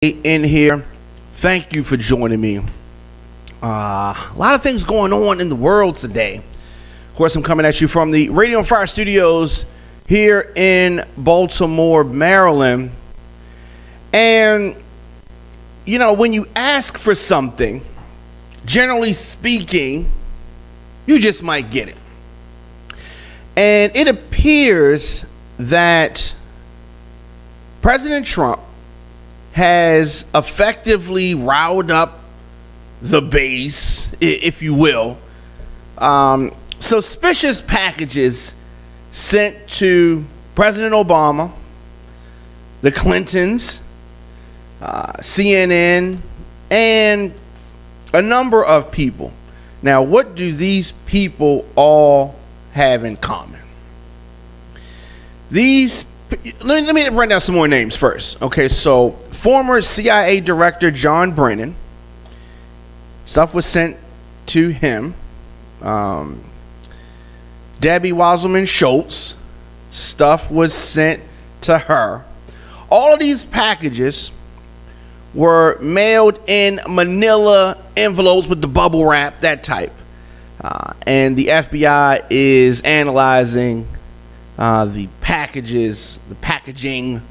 in here. Thank you for joining me. A lot of things going on in the world today. Of course, I'm coming at you from the Radioonfire studios here in Baltimore, Maryland. And, when you ask for something, generally speaking, you just might get it. And it appears that President Trump has effectively riled up the base, if you will. Suspicious packages sent to President Obama, the Clintons, CNN, and a number of people. Now, what do these people all have in common? Let me run down some more names first. Okay, so former CIA Director John Brennan, stuff was sent to him. Debbie Wasserman Schultz, stuff was sent to her. All of these packages were mailed in manila envelopes with the bubble wrap, that type. And the FBI is analyzing the packaging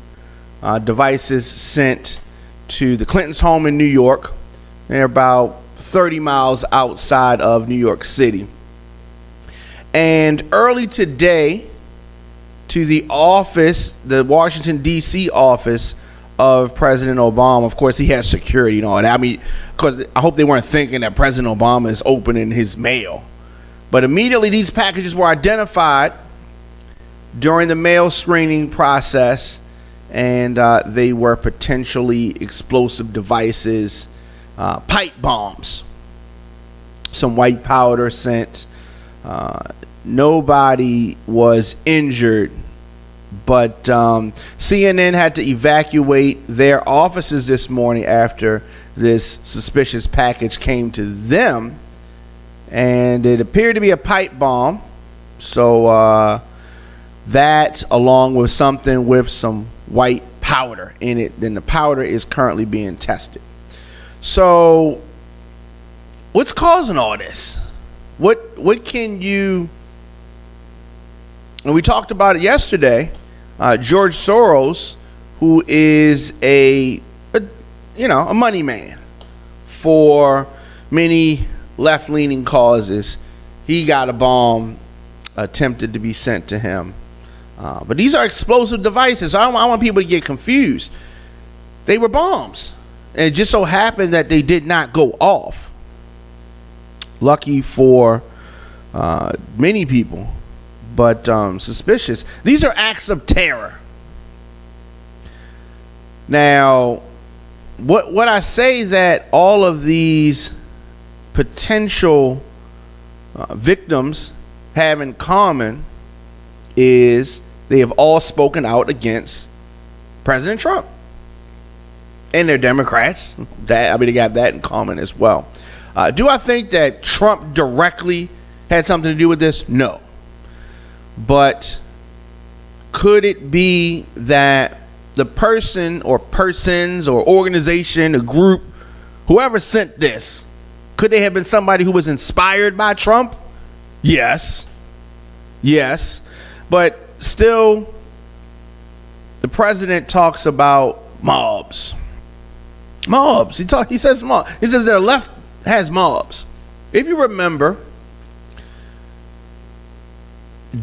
devices sent to the Clintons' home in New York. They're about 30 miles outside of New York City. And early today, to the office, the Washington, D.C. office of President Obama. Of course, he has security and all that. I mean, because I hope they weren't thinking that President Obama is opening his mail. But immediately, these packages were identified during the mail screening process, and they were potentially explosive devices, pipe bombs, some white powder sent. Nobody was injured, but CNN had to evacuate their offices this morning after this suspicious package came to them, and it appeared to be a pipe bomb. So that, along with something with some white powder in it, then the powder is currently being tested. So what's causing all this? What can you, and we talked about it yesterday, George Soros, who is a money man for many left-leaning causes, he got a bomb attempted to be sent to him. But these are explosive devices. So I don't want people to get confused. They were bombs. And it just so happened that they did not go off. Lucky for many people, but suspicious. These are acts of terror. Now, what I say that all of these potential victims have in common is they have all spoken out against President Trump. And they're Democrats. They got that in common as well. Do I think that Trump directly had something to do with this? No. But could it be that the person or persons or organization, a group, whoever sent this, could they have been somebody who was inspired by Trump? Yes. But still, the president talks about mobs. He says mobs. He says the left has mobs. If you remember,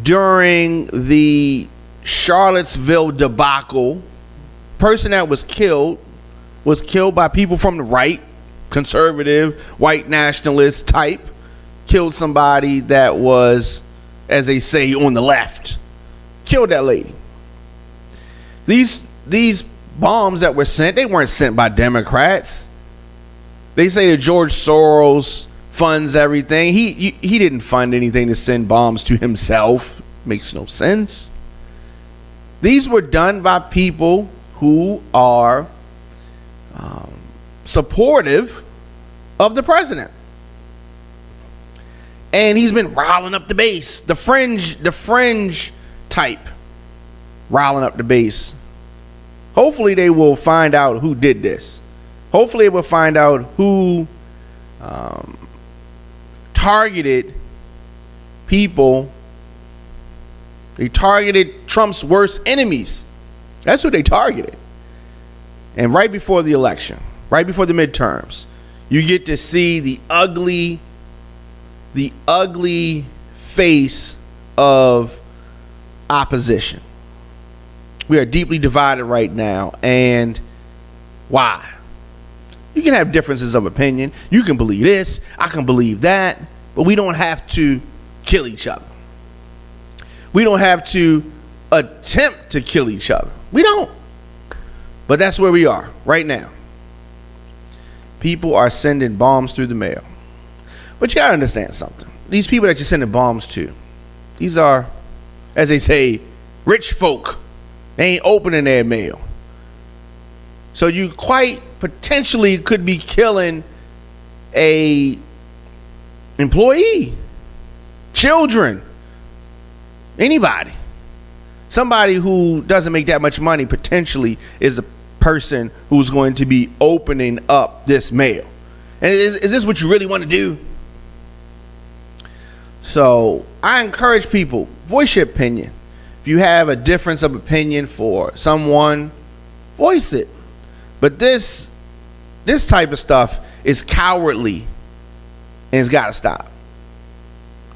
during the Charlottesville debacle, person that was killed by people from the right, conservative, white nationalist type, killed somebody that was, as they say, on the left. Killed that lady. These bombs that were sent, they weren't sent by Democrats. They say that George Soros funds everything. He didn't fund anything to send bombs to himself. Makes no sense. These were done by people who are supportive of the president. And he's been riling up the base, the fringe type, riling up the base Hopefully they will find out who did this. Hopefully they will find out who targeted people. They targeted Trump's worst enemies. That's who they targeted. And right before the election, right before the midterms, you get to see the ugly face of opposition. We are deeply divided right now. And why? You can have differences of opinion. You can believe this, I can believe that, but we don't have to kill each other. We don't have to attempt to kill each other. We don't. But that's where we are right now. People are sending bombs through the mail. But you gotta understand something. These people that you're sending bombs to, these are, as they say, rich folk. They ain't opening their mail. So you quite potentially could be killing a employee, children, anybody. Somebody who doesn't make that much money potentially is a person who's going to be opening up this mail. And is this what you really want to do? So I encourage people, voice your opinion. If you have a difference of opinion for someone, voice it. But this type of stuff is cowardly and it's got to stop.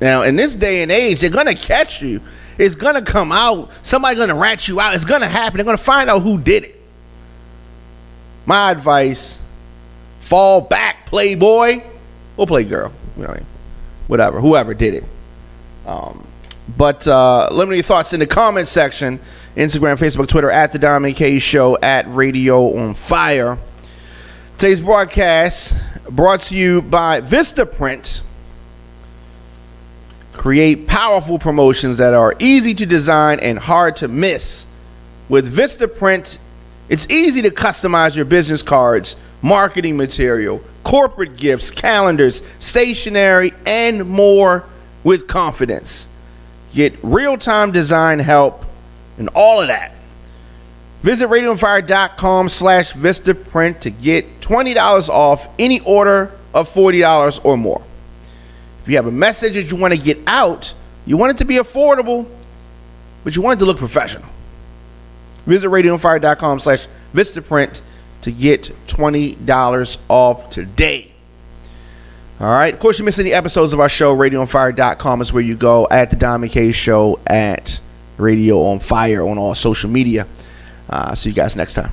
Now, in this day and age, they're going to catch you. It's going to come out. Somebody's going to rat you out. It's going to happen. They're going to find out who did it. My advice, fall back, playboy. Or playgirl. You know what I mean? Whatever. Whoever did it. But let me know your thoughts in the comment section. Instagram, Facebook, Twitter, at The Dom and K Show, at Radioonfire. Today's broadcast brought to you by Vistaprint. Create powerful promotions that are easy to design and hard to miss. With Vistaprint, it's easy to customize your business cards, marketing material, corporate gifts, calendars, stationery, and more with confidence. Get real-time design help and all of that. Visit radioonfire.com/Vistaprint to get $20 off any order of $40 or more. If you have a message that you want to get out, you want it to be affordable, but you want it to look professional. Visit radioonfire.com/Vistaprint to get $20 off today. All right. Of course, you miss any episodes of our show. Radioonfire.com is where you go. At The Dom and K Show, at Radio on Fire on all social media. See you guys next time.